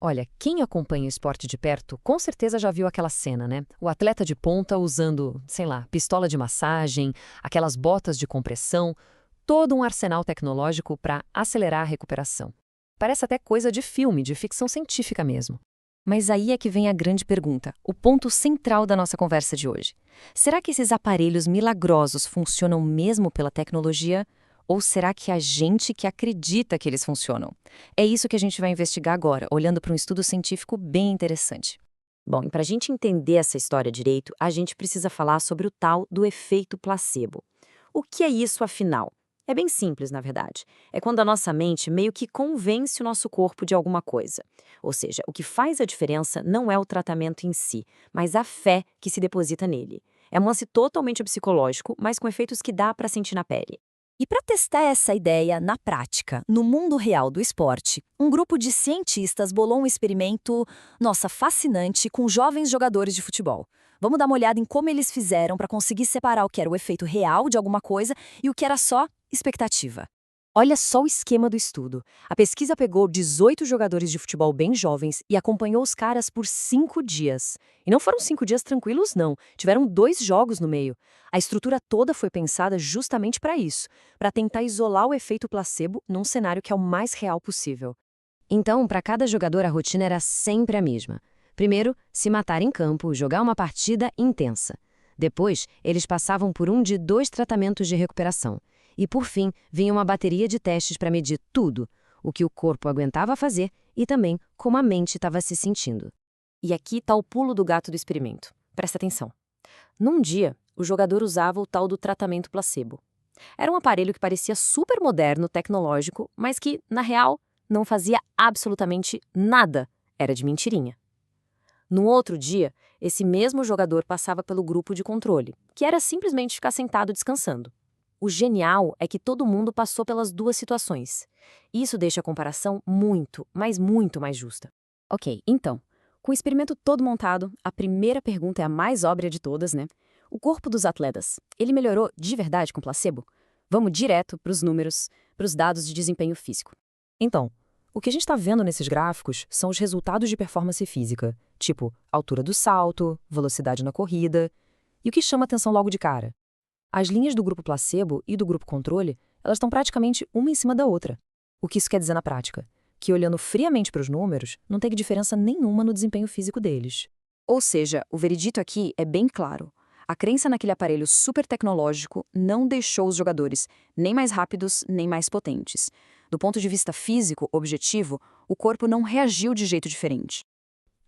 Olha, quem acompanha o esporte de perto com certeza já viu aquela cena, né? O atleta de ponta usando, sei lá, pistola de massagem, aquelas botas de compressão, todo um arsenal tecnológico para acelerar a recuperação. Parece até coisa de filme, de ficção científica mesmo. Mas aí é que vem a grande pergunta, o ponto central da nossa conversa de hoje. Será que esses aparelhos milagrosos funcionam mesmo pela tecnologia? Ou será que é a gente que acredita que eles funcionam? É isso que a gente vai investigar agora, olhando para um estudo científico bem interessante. Bom, e para a gente entender essa história direito, a gente precisa falar sobre o tal do efeito placebo. O que é isso, afinal? É bem simples, na verdade. É quando a nossa mente meio que convence o nosso corpo de alguma coisa. Ou seja, o que faz a diferença não é o tratamento em si, mas a fé que se deposita nele. É um lance totalmente psicológico, mas com efeitos que dá para sentir na pele. E para testar essa ideia na prática, no mundo real do esporte, um grupo de cientistas bolou um experimento, nossa, fascinante, com jovens jogadores de futebol. Vamos dar uma olhada em como eles fizeram para conseguir separar o que era o efeito real de alguma coisa e o que era só expectativa. Olha só o esquema do estudo. A pesquisa pegou 18 jogadores de futebol bem jovens e acompanhou os caras por 5 dias. E não foram 5 dias tranquilos, não. Tiveram 2 jogos no meio. A estrutura toda foi pensada justamente para isso, para tentar isolar o efeito placebo num cenário que é o mais real possível. Então, para cada jogador, a rotina era sempre a mesma. Primeiro, se matar em campo, jogar uma partida intensa. Depois, eles passavam por um de 2 tratamentos de recuperação. E, por fim, vinha uma bateria de testes para medir tudo, o que o corpo aguentava fazer e também como a mente estava se sentindo. E aqui está o pulo do gato do experimento. Presta atenção. Num dia, o jogador usava o tal do tratamento placebo. Era um aparelho que parecia super moderno, tecnológico, mas que, na real, não fazia absolutamente nada. Era de mentirinha. No outro dia, esse mesmo jogador passava pelo grupo de controle, que era simplesmente ficar sentado descansando. O genial é que todo mundo passou pelas duas situações. Isso deixa a comparação muito, mas muito mais justa. Ok, então, com o experimento todo montado, a primeira pergunta é a mais óbvia de todas, né? O corpo dos atletas, ele melhorou de verdade com placebo? Vamos direto para os números, para os dados de desempenho físico. Então, o que a gente está vendo nesses gráficos são os resultados de performance física, tipo altura do salto, velocidade na corrida, e o que chama atenção logo de cara. As linhas do grupo placebo e do grupo controle, elas estão praticamente uma em cima da outra. O que isso quer dizer na prática? Que olhando friamente para os números, não tem diferença nenhuma no desempenho físico deles. Ou seja, o veredito aqui é bem claro. A crença naquele aparelho super tecnológico não deixou os jogadores nem mais rápidos nem mais potentes. Do ponto de vista físico, objetivo, o corpo não reagiu de jeito diferente.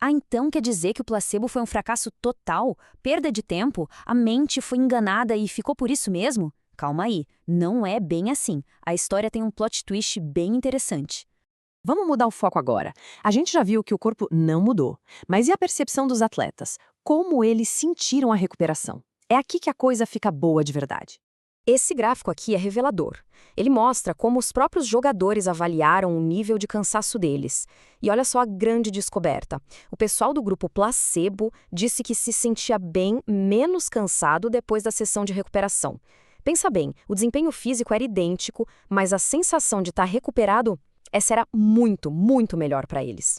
Ah, então quer dizer que o placebo foi um fracasso total? Perda de tempo? A mente foi enganada e ficou por isso mesmo? Calma aí, não é bem assim. A história tem um plot twist bem interessante. Vamos mudar o foco agora. A gente já viu que o corpo não mudou, mas e a percepção dos atletas? Como eles sentiram a recuperação? É aqui que a coisa fica boa de verdade. Esse gráfico aqui é revelador. Ele mostra como os próprios jogadores avaliaram o nível de cansaço deles. E olha só a grande descoberta. O pessoal do grupo placebo disse que se sentia bem menos cansado depois da sessão de recuperação. Pensa bem, o desempenho físico era idêntico, mas a sensação de estar recuperado, essa era muito, muito melhor para eles.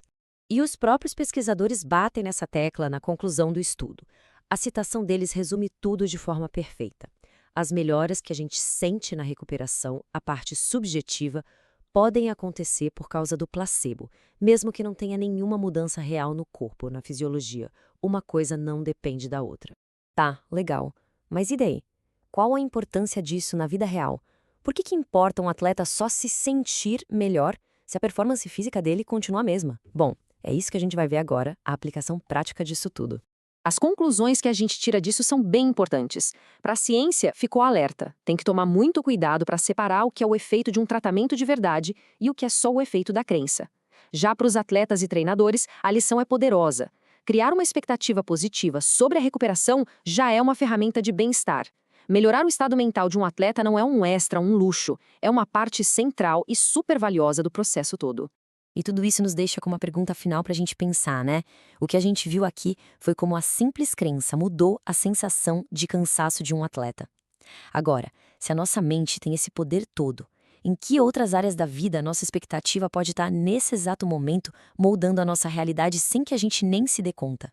E os próprios pesquisadores batem nessa tecla na conclusão do estudo. A citação deles resume tudo de forma perfeita. As melhoras que a gente sente na recuperação, a parte subjetiva, podem acontecer por causa do placebo, mesmo que não tenha nenhuma mudança real no corpo, na fisiologia. Uma coisa não depende da outra. Tá, legal. Mas e daí? Qual a importância disso na vida real? Por que importa um atleta só se sentir melhor se a performance física dele continua a mesma? Bom, é isso que a gente vai ver agora, a aplicação prática disso tudo. As conclusões que a gente tira disso são bem importantes. Para a ciência, ficou alerta. Tem que tomar muito cuidado para separar o que é o efeito de um tratamento de verdade e o que é só o efeito da crença. Já para os atletas e treinadores, a lição é poderosa. Criar uma expectativa positiva sobre a recuperação já é uma ferramenta de bem-estar. Melhorar o estado mental de um atleta não é um extra, um luxo. É uma parte central e super valiosa do processo todo. E tudo isso nos deixa com uma pergunta final para a gente pensar, né? O que a gente viu aqui foi como a simples crença mudou a sensação de cansaço de um atleta. Agora, se a nossa mente tem esse poder todo, Em que outras áreas da vida nossa expectativa pode estar nesse exato momento moldando a nossa realidade sem que a gente nem se dê conta?